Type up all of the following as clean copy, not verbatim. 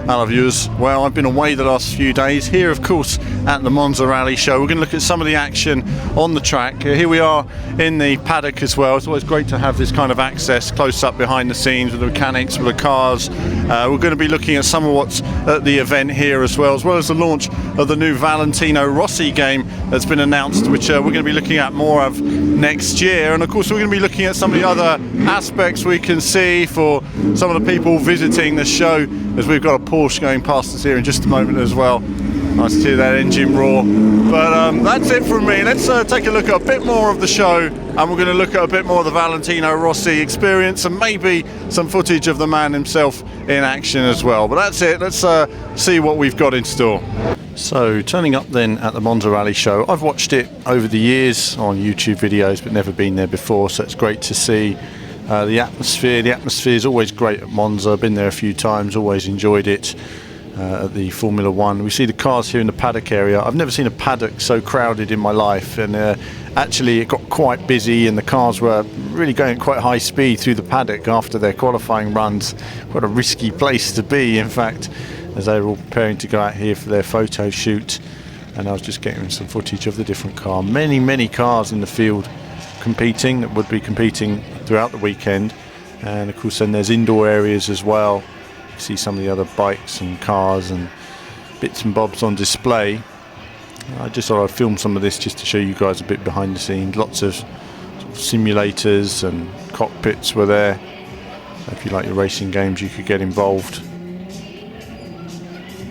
Hello viewers, well I've been away the last few days, here of course at the Monza Rally Show. We're going to look at some of the action on the track. Here we are in the paddock as well. It's always great to have this kind of access close up behind the scenes with the mechanics, with the cars. We're going to be looking at some of what's at the event here as well as the launch of the new Valentino Rossi game that's been announced, which we're going to be looking at more of next year. And of course we're going to be looking at some of the other aspects we can see for some of the people visiting the show, as we've got a Porsche going past us here in just a moment as well. Nice to hear that engine roar. But that's it from me. Let's take a look at a bit more of the show, and we're going to look at a bit more of the Valentino Rossi experience and maybe some footage of the man himself in action as well. But that's it. Let's see what we've got in store. So turning up then at the Monza Rally Show, I've watched it over the years on YouTube videos but never been there before, so it's great to see the atmosphere. The atmosphere is always great at Monza. I've been there a few times, always enjoyed it. At the Formula One, we see the cars here in the paddock area. I've never seen a paddock so crowded in my life, and actually it got quite busy and the cars were really going at quite high speed through the paddock after their qualifying runs. Quite a risky place to be, in fact, as they were all preparing to go out here for their photo shoot. And I was just getting some footage of the different cars. Many cars in the field competing, that would be competing throughout the weekend. And of course then there's indoor areas as well. You see some of the other bikes and cars and bits and bobs on display. I just thought I'd film some of this just to show you guys a bit behind the scenes. Lots of simulators and cockpits were there. If you like your racing games, you could get involved.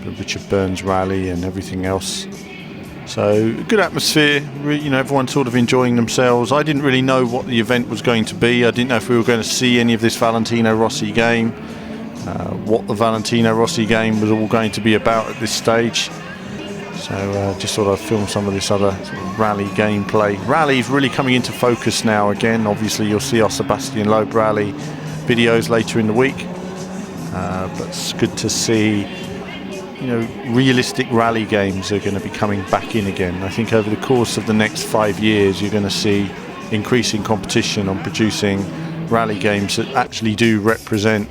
The Richard Burns rally and everything else. So good atmosphere, you know, everyone sort of enjoying themselves. I didn't really know what the event was going to be. I didn't know if we were going to see any of this Valentino Rossi game. What the Valentino Rossi game was all going to be about at this stage. So just thought I'd film some of this other sort of rally gameplay. Rally is really coming into focus now again. Obviously you'll see our Sebastian Loeb rally videos later in the week. But it's good to see, you know, realistic rally games are going to be coming back in again. I think over the course of the next 5 years you're going to see increasing competition on producing rally games that actually do represent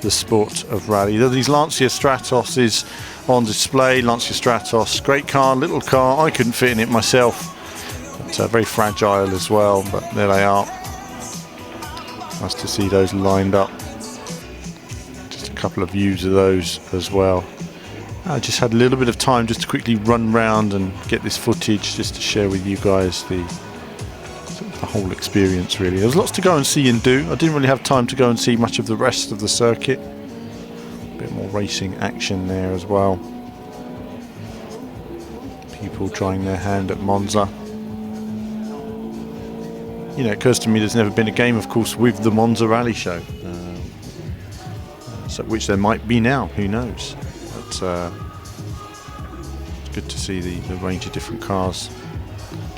the sport of rally. These Lancia Stratos is on display. Lancia Stratos, great car, little car. I couldn't fit in it myself. It's very fragile as well, but there they are. Nice to see those lined up. Just a couple of views of those as well. I just had a little bit of time just to quickly run round and get this footage just to share with you guys the whole experience really. There's lots to go and see and do. I didn't really have time to go and see much of the rest of the circuit. A bit more racing action there as well. People trying their hand at Monza. You know, it occurs to me there's never been a game, of course, with the Monza Rally Show. So which there might be now, who knows. But it's good to see the range of different cars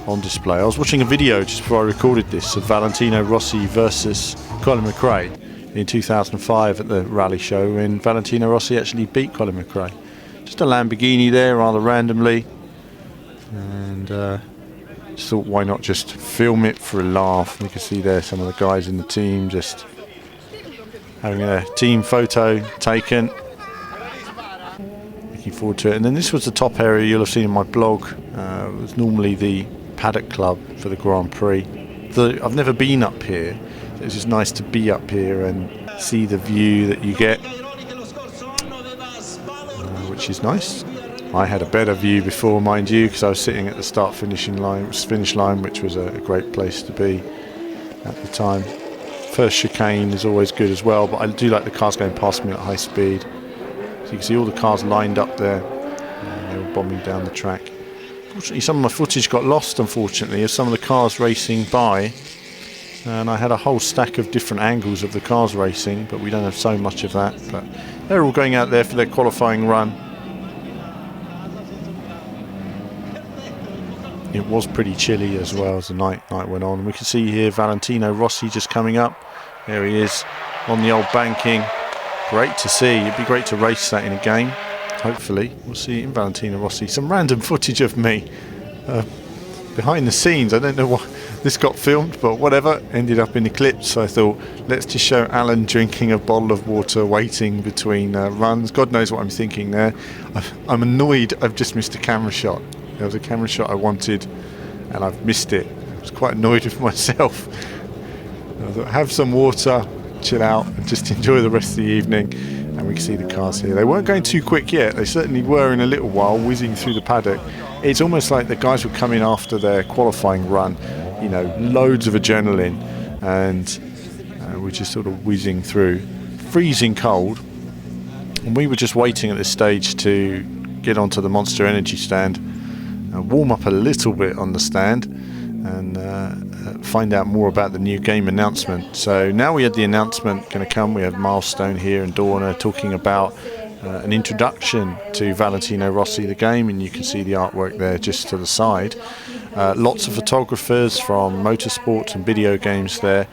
on display. I was watching a video just before I recorded this of Valentino Rossi versus Colin McRae in 2005 at the Rally Show, when Valentino Rossi actually beat Colin McRae. Just a Lamborghini there rather randomly, and just thought why not just film it for a laugh. You can see there some of the guys in the team just having a team photo taken. Looking forward to it. And then this was the top area you'll have seen in my blog. It was normally the paddock club for the Grand Prix. I've never been up here. It's just nice to be up here and see the view that you get, which is nice. I had a better view before, mind you, because I was sitting at the finish line, which was a great place to be at the time. First chicane is always good as well, but I do like the cars going past me at high speed. So you can see all the cars lined up there, and they were bombing down the track. Unfortunately, some of my footage got lost, unfortunately, of some of the cars racing by. And I had a whole stack of different angles of the cars racing, but we don't have so much of that. But they're all going out there for their qualifying run. It was pretty chilly as well as the night went on. We can see here Valentino Rossi just coming up. There he is on the old banking. Great to see. It'd be great to race that in a game. Hopefully we'll see it in Valentino Rossi. Some random footage of me behind the scenes. I don't know why this got filmed, but whatever, ended up in the clips. So I thought, let's just show Alan drinking a bottle of water, waiting between runs. God knows what I'm thinking there. I'm annoyed I've just missed a camera shot. There was a camera shot I wanted, and I've missed it. I was quite annoyed with myself. I thought, have some water, chill out, and just enjoy the rest of the evening. And we can see the cars here. They weren't going too quick yet. They certainly were in a little while, whizzing through the paddock. It's almost like the guys would come in after their qualifying run, you know, loads of adrenaline, and we're just sort of whizzing through, freezing cold. And we were just waiting at this stage to get onto the Monster Energy stand, warm up a little bit on the stand, and find out more about the new game announcement. So now we had the announcement going to come. We have Milestone here and Dorna talking about an introduction to Valentino Rossi The Game, and you can see the artwork there just to the side. Lots of photographers from motorsports and video games there.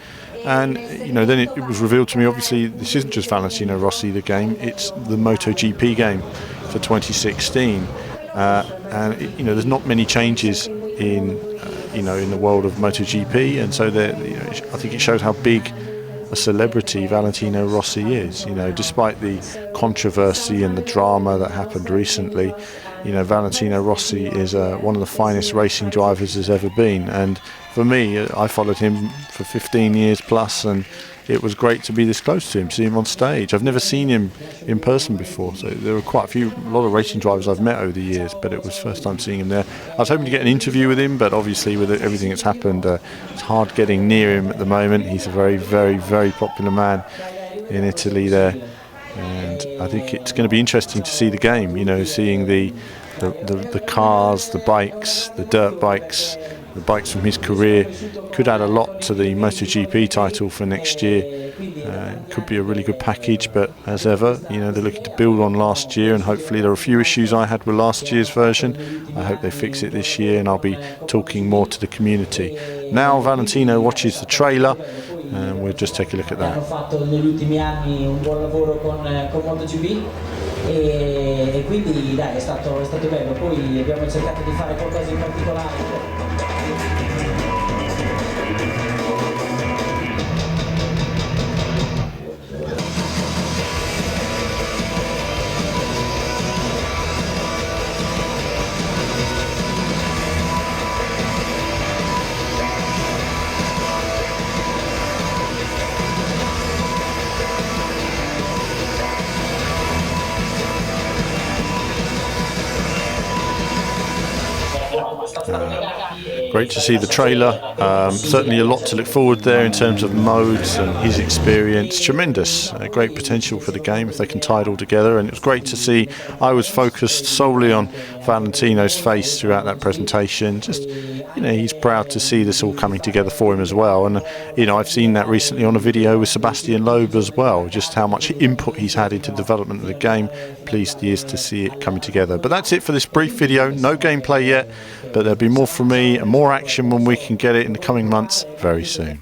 And you know, then it was revealed to me, obviously this isn't just Valentino Rossi The Game, it's the MotoGP game for 2016. And you know, there's not many changes in in the world of MotoGP, and so I think it shows how big a celebrity Valentino Rossi is. You know, despite the controversy and the drama that happened recently, you know, Valentino Rossi is one of the finest racing drivers there's ever been. And for me, I followed him for 15 years plus, and it was great to be this close to him, see him on stage. I've never seen him in person before, so there were quite a lot of racing drivers I've met over the years, but it was first time seeing him there. I was hoping to get an interview with him, but obviously with everything that's happened, it's hard getting near him at the moment. He's a very, very, very popular man in Italy there, and I think it's going to be interesting to see the game, you know, seeing the cars, the bikes, the dirt bikes, the bikes from his career. Could add a lot to the MotoGP title for next year. Could be a really good package, but as ever, you know, they're looking to build on last year, and hopefully there are a few issues I had with last year's version. I hope they fix it this year, and I'll be talking more to the community. Now Valentino watches the trailer, and we'll just take a look at that. Hanno fatto negli ultimi anni un buon lavoro con MotoGP, e quindi dai, è stato bello. Poi abbiamo cercato di fare qualcosa in particolare. Great to see the trailer. Certainly a lot to look forward there in terms of modes and his experience. Tremendous, great potential for the game if they can tie it all together. And it was great to see. I was focused solely on Valentino's face throughout that presentation. Just, you know, he's proud to see this all coming together for him as well. And you know, I've seen that recently on a video with Sebastian Loeb as well. Just how much input he's had into the development of the game. Pleased he is to see it coming together. But that's it for this brief video. No gameplay yet, but there'll be more from me and more action when we can get it in the coming months very soon.